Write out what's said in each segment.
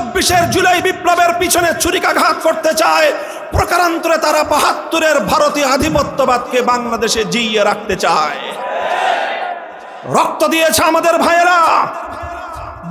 ২৪-এর জুলাই বিপ্লবের পিছনে ছুরিকাঘাত করতে চায়, প্রকারান্তরে তারা ৭২-এর ভারতীয় আধিপত্যবাদকে বাংলাদেশে জিইয়ে রাখতে চায়। রক্ত দিয়েছে আমাদের ভাইয়েরা,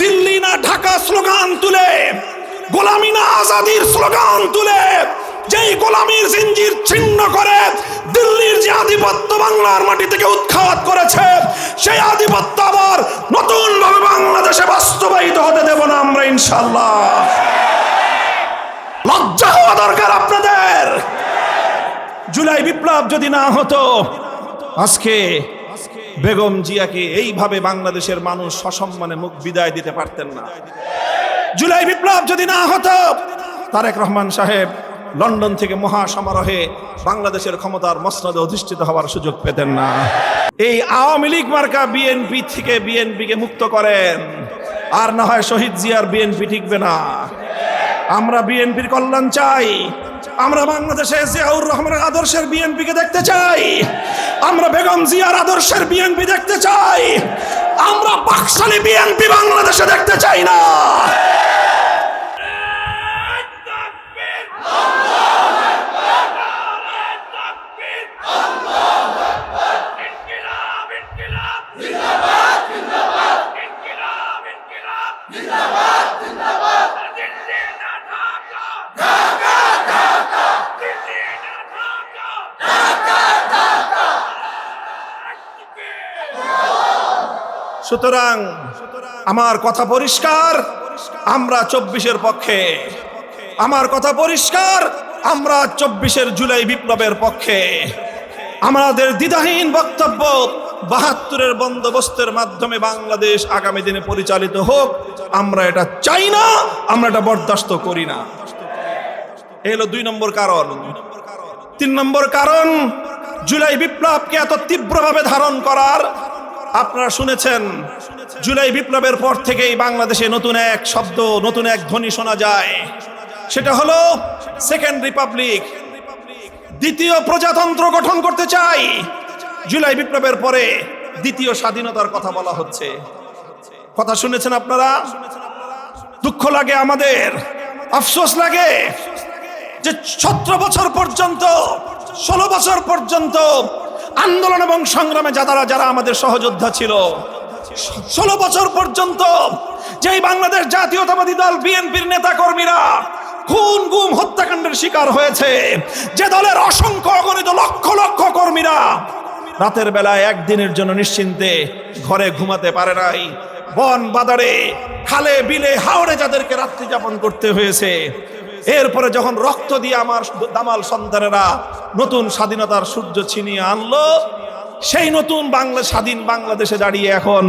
দিল্লি না ঢাকা স্লোগান তুলে, গোলামি না আজাদির স্লোগান তুলে, যেই গোলামির জিঞ্জির ছিন্ন করে দিল্লির যে আধিপত্য বাংলার মাটি থেকে উৎখাত করেছে, সেই আধিপত্য আবার নতুন ভাবে বাংলাদেশে বাস্তবায়িত হতে দেব না আমরা ইনশাআল্লাহ। লজ্জা হওয়া দরকার আপনাদের। জুলাই বিপ্লব যদি না হতো, আজকে বেগম জিয়াকে এইভাবে বাংলাদেশের মানুষ সসম্মানে মুখ বিদায় দিতে পারতেন না। জুলাই বিপ্লব যদি না হতো, তারেক রহমান সাহেব লন্ডন থেকে মহা সমারোহে বাংলাদেশের ক্ষমতার মসনদে অধিষ্ঠিত হওয়ার সুযোগ পেতেন না। এই আওয়ামী লীগ মার্কা বিএনপি থেকে বিএনপিকে মুক্ত করেন, আর না হয় শহীদ জিয়ার বিএনপি টিকবে না। আমরা বিএনপির কল্যাণ চাই, আমরা বাংলাদেশে জিয়াউর রহমানের আদর্শের বিএনপিকে দেখতে চাই, আমরা বেগম জিয়ার আদর্শের বিএনপি দেখতে চাই, আমরা পাকশালী বিএনপি বাংলাদেশে দেখতে চাই না। সুতরাং আমার কথা পরিষ্কার, আমরা ২৪-এর পক্ষে। আমার কথা পরিষ্কার, আমরা ২৪-এর জুলাই বিপ্লবের পক্ষে। আমাদের দ্বিধাহীন বক্তব্য, ৭২-এর বন্দোবস্তের মাধ্যমে বাংলাদেশ আগামী দিনে পরিচালিত হোক, আমরা এটা চাই না, আমরা এটা বরদাস্ত করি না। এই হলো ২ নম্বর কারণ। ৩ নম্বর কারণ, জুলাই বিপ্লবকে এত তীব্রভাবে ধারণ করার, আপনারা শুনেছেন জুলাই বিপ্লবের পর থেকেই বাংলাদেশে নতুন এক শব্দ, নতুন এক ধ্বনি শোনা যায়, সেটা হলো সেকেন্ড রিপাবলিক, দ্বিতীয় প্রজাতন্ত্র গঠন করতে চাই। জুলাই বিপ্লবের পরে দ্বিতীয় স্বাধীনতার কথা বলা হচ্ছে। কথা শুনেছেন আপনারা? দুঃখ লাগে আমাদের, আফসোস লাগে যে ১৭ বছর পর্যন্ত, ১৬ বছর পর্যন্ত আন্দোলন এবং সংগ্রামে যারা আমাদের সহযোদ্ধা ছিল, ১৬ বছর পর্যন্ত যেই বাংলাদেশ জাতীয়তাবাদী দল বিএনপির নেতা কর্মীরা খুন গুম হত্যাকাণ্ডের শিকার হয়েছে, যে দলের অসংখ্য অগণিত লক্ষ লক্ষ কর্মীরা রাতের বেলায় একদিনের জন্য নিশ্চিন্তে ঘরে ঘুমাতে পারে নাই, বন বাদারে খালে বিলে হাওড়ে যাদেরকে রাত্রি যাপন করতে হয়েছে, এরপরে যখন রক্ত দিয়ে আমার দামাল সন্তানেরা নতুন স্বাধীনতার সূর্য ছিনিয়ে আনলো, সেই নতুন স্বাধীন বাংলাদেশে দাঁড়িয়ে এখন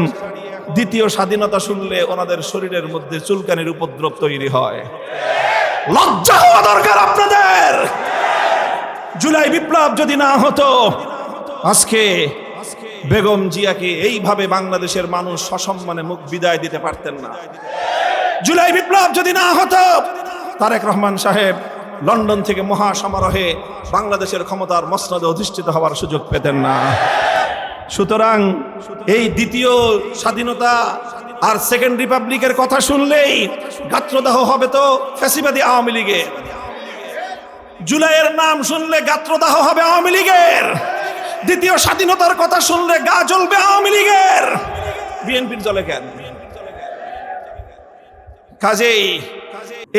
দ্বিতীয় স্বাধীনতা শুনলে ওনাদের শরীরের মধ্যে চুলকানির উপদ্রব তৈরি হয়। লজ্জা হওয়া দরকার আপনাদের। জুলাই বিপ্লব যদি না হতো, আজকে বেগম জিয়াকে এইভাবে বাংলাদেশের মানুষ সসম্মানে মুখ বিদায় দিতে পারতেন না। জুলাই বিপ্লব যদি না হতো, তারেক রহমান সাহেব লন্ডন থেকে মহা সমারোহে বাংলাদেশের ক্ষমতার মসনদে অধিষ্ঠিত হওয়ার সুযোগ পেতেন না। সুতরাং এই দ্বিতীয় স্বাধীনতা আর সেকেন্ড রিপাবলিকের কথা শুনলেই গাত্রদাহ হবে তো ফ্যাসিবাদী আওয়ামী লীগের। জুলাইয়ের নাম শুনলে গাত্রদাহ হবে আওয়ামী লীগের। দ্বিতীয় স্বাধীনতার কথা শুনলে গা জ্বলবে আওয়ামী লীগের। বিএনপির জ্বলে কেন? কাজেই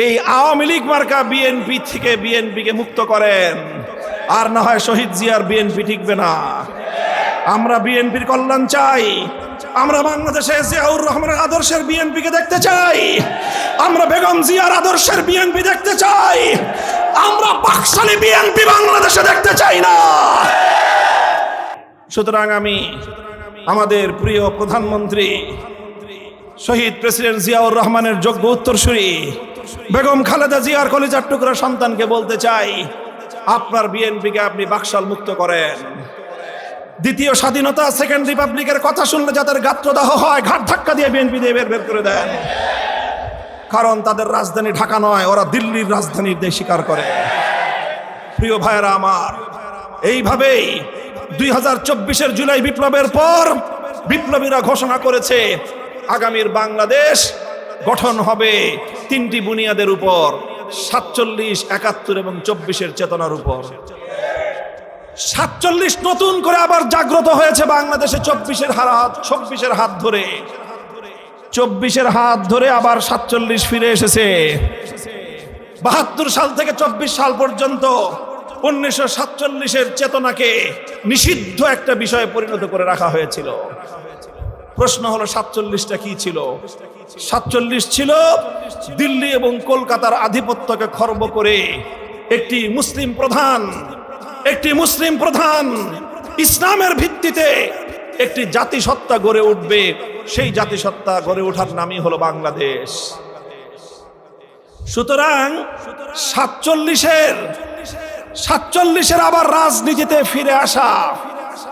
এই আওয়ামী লীগ মার্কা বিএনপি থেকে বিএনপিকে মুক্ত করেন, আর না হয় শহীদ জিয়ার বিএনপি টিকবে না। আমরা বিএনপির কল্যাণ চাই, আমরা বাংলাদেশে জিয়াউর রহমানের আদর্শের বিএনপিকে দেখতে চাই, আমরা বেগম জিয়ার আদর্শের বিএনপি দেখতে চাই, আমরা পাকশালী বিএনপি বাংলাদেশে দেখতে চাই না। সুতরাং আমি আমাদের প্রিয় প্রধানমন্ত্রী শহীদ প্রেসিডেন্ট জিয়াউর রহমানের যোগ্য উত্তরসূরি বেগম খালেদা জিয়ার কলিজার টুকরা সন্তানকে বলতে চাই, আপনার বিএনপিকে আপনি বাকশাল মুক্ত করেন। দ্বিতীয় স্বাধীনতা সেকেন্ড রিপাবলিকের কথা শুনলে যাদের গাত্রদাহ হয়, ঘাট ধাক্কা দিয়ে বিএনপি দিয়ে বের করে দেন। কারণ তাদের রাজধানী ঢাকা নয়, ওরা দিল্লির রাজধানীর দেশ স্বীকার করে। প্রিয় ভাইয়েরা আমার, এইভাবেই 2024-এর জুলাই বিপ্লবের পর বিপ্লবীরা ঘোষণা করেছে আগামীর বাংলাদেশ গঠন হবে তিনটি বুনিয়াদের উপর, 47, 71 এবং 24-এর চেতনার উপর। 47 নতুন করে আবার জাগ্রত হয়েছে বাংলাদেশে 24-এর হাত ধরে। 24-এর হাত ধরে আবার 47 ফিরে এসেছে। 72 সাল থেকে 24 সাল পর্যন্ত 1947-এর চেতনাকে নিষিদ্ধ একটা বিষয়ে পরিণত করে রাখা হয়েছিল। প্রশ্ন হলো 47টা কি ছিল? 47 ছিল দিল্লি এবং কলকাতার আধিপত্যকে খর্ব করে একটি মুসলিম প্রধান ইসলামের ভিত্তিতে একটি জাতিসত্তা গড়ে উঠবে। সেই জাতিসত্তা গড়ে ওঠার নামই হলো বাংলাদেশ। সুতরাং 47-এর আবার রাজনীতিতে ফিরে আসা,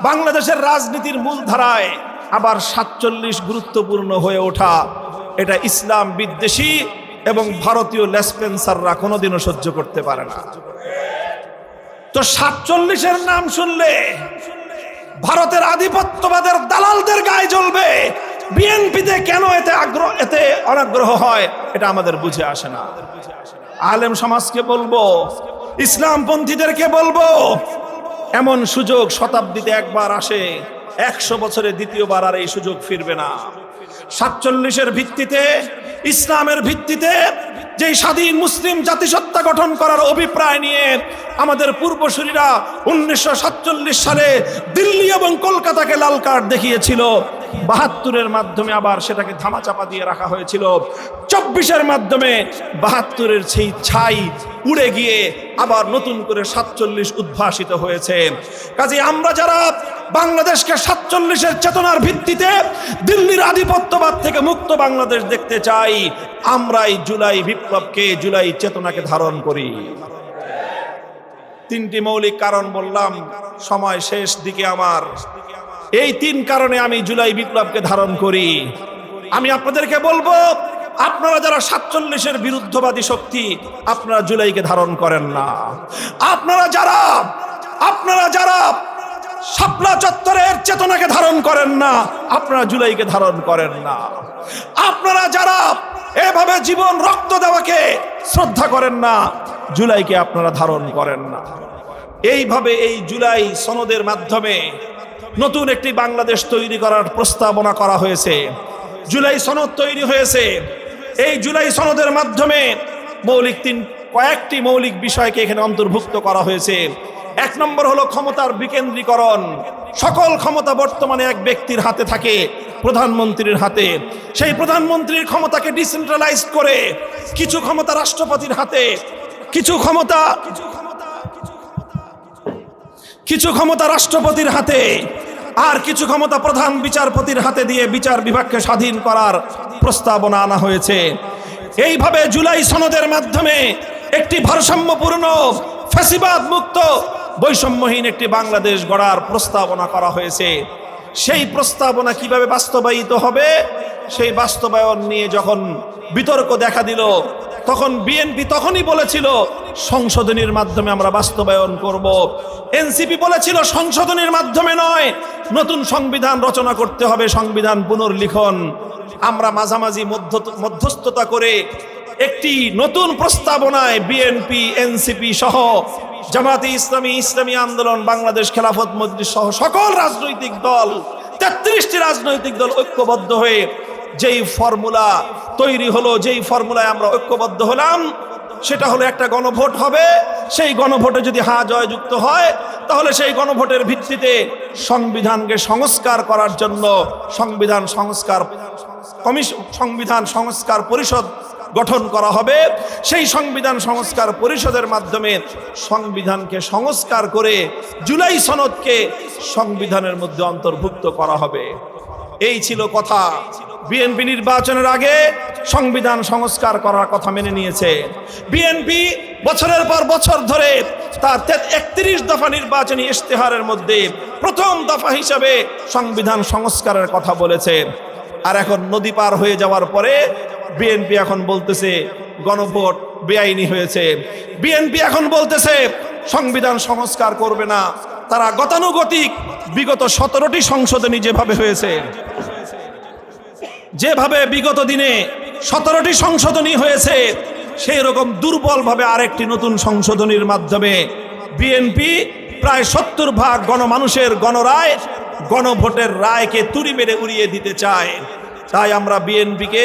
বাংলাদেশের রাজনীতির মূলধারায় আবার 47 গুরুত্বপূর্ণ হয়ে ওঠা, এটা ইসলাম বিদ্বেষী এবং ভারতীয় লেসপেন্সাররা কোনোদিনও সহ্য করতে পারে না। তো 47-এর নাম শুনলে ভারতের আধিপত্যবাদের দালালদের গায়ে জ্বলবে। বিএনপিতে কেন এতে অনাগ্রহ হয় এটা আমাদের বুঝে আসে না। আলেম সমাজকে বলবো, ইসলামপন্থীদেরকে বলবো, এমন সুযোগ শতাব্দীতে একবার আসে, 100 বছরে দ্বিতীয়বার আর এই সুযোগ ফিরবে না। 47-এর ভিত্তিতে, ইসলামের ভিত্তিতে যে স্বাধীন মুসলিম জাতিসত্তা গঠন করার অভিপ্রায় নিয়ে আমাদের পূর্বসূরীরা 1947 সালে দিল্লি এবং কলকাতাকে লাল কার্ড দেখিয়েছিল, 72-এর মাধ্যমে আবার সেটাকে ধামাচাপা দিয়ে রাখা হয়েছিল। 24-এর মাধ্যমে 72-এর সেই ছাই উড়ে গিয়ে আবার নতুন করে 47 উদ্ভাসিত হয়েছে। কাজে আমরা যারা বাংলাদেশকে 47-এর চেতনার ভিত্তিতে দিল্লির আধিপত্যবাদ থেকে মুক্ত বাংলাদেশ দেখতে চাই, আমরাই জুলাই বিপ্লবকে, জুলাই চেতনাকে ধারণ করি। 3টি মৌলিক কারণ বললাম, সময় শেষ দিকে আমার। এই 3 কারণে আমি জুলাই বিপ্লবকে ধারণ করি। আমি আপনাদেরকে বলবো, আপনারা যারা 47-এর বিরুদ্ধবাদী শক্তি, আপনারা জুলাইকে ধারণ করেন না। আপনারা যারা শাপলা চত্বরের চেতনাকে ধারণ করেন না, আপনারা জুলাইকে ধারণ করেন না। আপনারা যারা এভাবে জীবন রক্ত দেওয়াকে শ্রদ্ধা করেন না, জুলাইকে আপনারা ধারণ করেন না। এইভাবে এই জুলাই সনদের মাধ্যমে নতুন একটি বাংলাদেশ তৈরি করার প্রস্তাবনা করা হয়েছে। জুলাই সনদ তৈরি হয়েছে। এই জুলাই সনদের মাধ্যমে কয়েকটি মৌলিক বিষয়কে এখানে অন্তর্ভুক্ত করা হয়েছে। 1 নম্বর হলো ক্ষমতার বিকেন্দ্রীকরণ। সকল ক্ষমতা বর্তমানে এক ব্যক্তির হাতে থাকে, প্রধানমন্ত্রীর হাতে। সেই প্রধানমন্ত্রীর ক্ষমতাকে ডিসেন্ট্রালাইজ করে কিছু ক্ষমতা রাষ্ট্রপতির হাতে, কিছু ক্ষমতা রাষ্ট্রপতির হাতে, আর কিছু ক্ষমতা প্রধান বিচারপতির হাতে দিয়ে বিচার বিভাগকে স্বাধীন করার প্রস্তাবনা আনা হয়েছে। এইভাবে জুলাই সনদের মাধ্যমে একটি ভারসাম্যপূর্ণ, ফ্যাসিবাদ মুক্ত, বৈষম্যহীন একটি বাংলাদেশ গড়ার প্রস্তাবনা করা হয়েছে। সেই প্রস্তাবনা কিভাবে বাস্তবায়িত হবে, সেই বাস্তবায়ন নিয়ে যখন বিতর্ক দেখা দিল, তখন বিএনপি তখনই বলেছিল সংশোধনীর মাধ্যমে আমরা বাস্তবায়ন করব। এনসিপি বলেছিল সংশোধনীর মাধ্যমে নয়, নতুন সংবিধান রচনা করতে হবে, সংবিধান পুনর্লিখন। আমরা মাঝামাঝি মধ্যস্থতা করে একটি নতুন প্রস্তাবনায় বিএনপি, এনসিপি সহ জামাতে ইসলামী, ইসলামী আন্দোলন, বাংলাদেশ খেলাফত মজলিস সহ সকল রাজনৈতিক দল, 33টি রাজনৈতিক দল ঐক্যবদ্ধ হয়ে যেই ফর্মুলা তৈরি হলো, যেই ফর্মুলায় আমরা ঐক্যবদ্ধ হলাম, সেটা হলো একটা গণভোট হবে। সেই গণভোটে যদি হ্যাঁ জয়যুক্ত হয়, তাহলে সেই গণভোটের ভিত্তিতে সংবিধানকে সংস্কার করার জন্য সংবিধান সংস্কার পরিষদ গঠন করা হবে। সেই সংবিধান সংস্কার পরিষদের মাধ্যমে সংবিধানকে সংস্কার করে জুলাই সনদকে সংবিধানের মধ্যে অন্তর্ভুক্ত করা হবে। এই ছিল কথা। বিএনপি নির্বাচনের আগে সংবিধান সংস্কার করার কথা মেনে নিয়েছে। বিএনপি বছরের পর বছর ধরে তার 31 দফা নির্বাচনী ইশতেহারের মধ্যে প্রথম দফা হিসাবে সংবিধান সংস্কারের কথা বলেছে। আর এখন নদী পার হয়ে যাওয়ার পরে বিএনপি এখন বলতেছে গণভোট বেআইনি হয়েছে। বিএনপি এখন বলতেছে সংবিধান সংস্কার করবে না। তারা গতানুগতিক বিগত 17টি সংশোধনী যেভাবে হয়েছে, যেভাবে বিগত দিনে 17টি সংশোধনী হয়েছে, সেই রকম দুর্বলভাবে আরেকটি নতুন সংশোধনীর মাধ্যমে বিএনপি প্রায় 70% গণমানুষের গণরায়, গণভোটের রায়কে তুড়ি মেরে উড়িয়ে দিতে চায়। তাই আমরা বিএনপিকে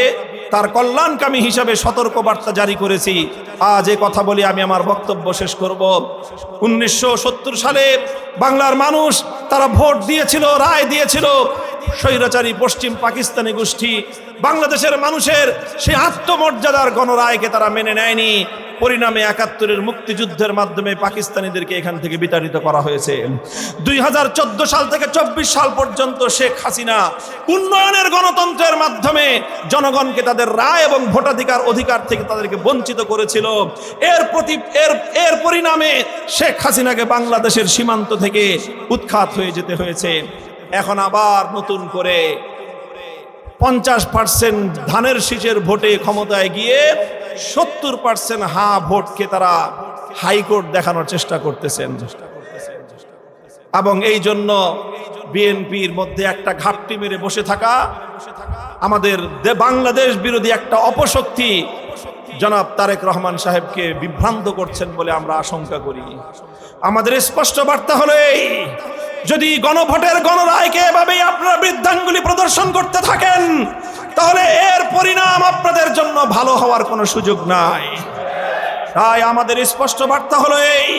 তার কল্যাণকামী হিসাবে সতর্কবার্তা জারি করেছি। আজ এ কথা বলে আমি আমার বক্তব্য শেষ করব। 1970 সালে বাংলার মানুষ তারা ভোট দিয়েছিল, রায় দিয়েছিল। স্বৈরাচারী পশ্চিম পাকিস্তানি গোষ্ঠী বাংলাদেশের মানুষের সেই আত্মমর্যাদার গণরায়কে তারা মেনে নেয়নি। পরিণামে 71-এর মুক্তিযুদ্ধের মাধ্যমে পাকিস্তানিদেরকে এখান থেকে বিতাড়িত করা হয়েছে। 2014 সাল থেকে 24 সাল পর্যন্ত শেখ হাসিনা উন্নয়নের গণতন্ত্রের মাধ্যমে জনগণকে তাদের রায় এবং অধিকার থেকে তাদেরকে বঞ্চিত করেছিল। এর পরিণামে শেখ হাসিনাকে বাংলাদেশের সীমান্ত থেকে উৎখাত হয়ে যেতে হয়েছে। এখন আবার নতুন করে 50% ধানের শীষের ভোটে ক্ষমতায় গিয়ে 70% হা ভোটকে তারা হাইকোর্ট দেখানোর চেষ্টা করতেছেন। এবং এই জন্য বিএনপির মধ্যে একটা ঘাপটি মেরে বসে থাকা, আমাদের বাংলাদেশ বিরোধী একটা অপশক্তি জনাব তারেক রহমান সাহেবকে বিভ্রান্ত করছেন বলে আমরা আশঙ্কা করি। আমাদের স্পষ্ট বার্তা হলো এই, যদি গণভোটের গণরায়কে এভাবেই আপনারা বৃদ্ধাঙ্গুলি প্রদর্শন করতে থাকেন, তাহলে এর পরিণাম আপনাদের জন্য ভালো হওয়ার কোনো সুযোগ নাই। তাই আমাদের স্পষ্ট বার্তা হলো এই,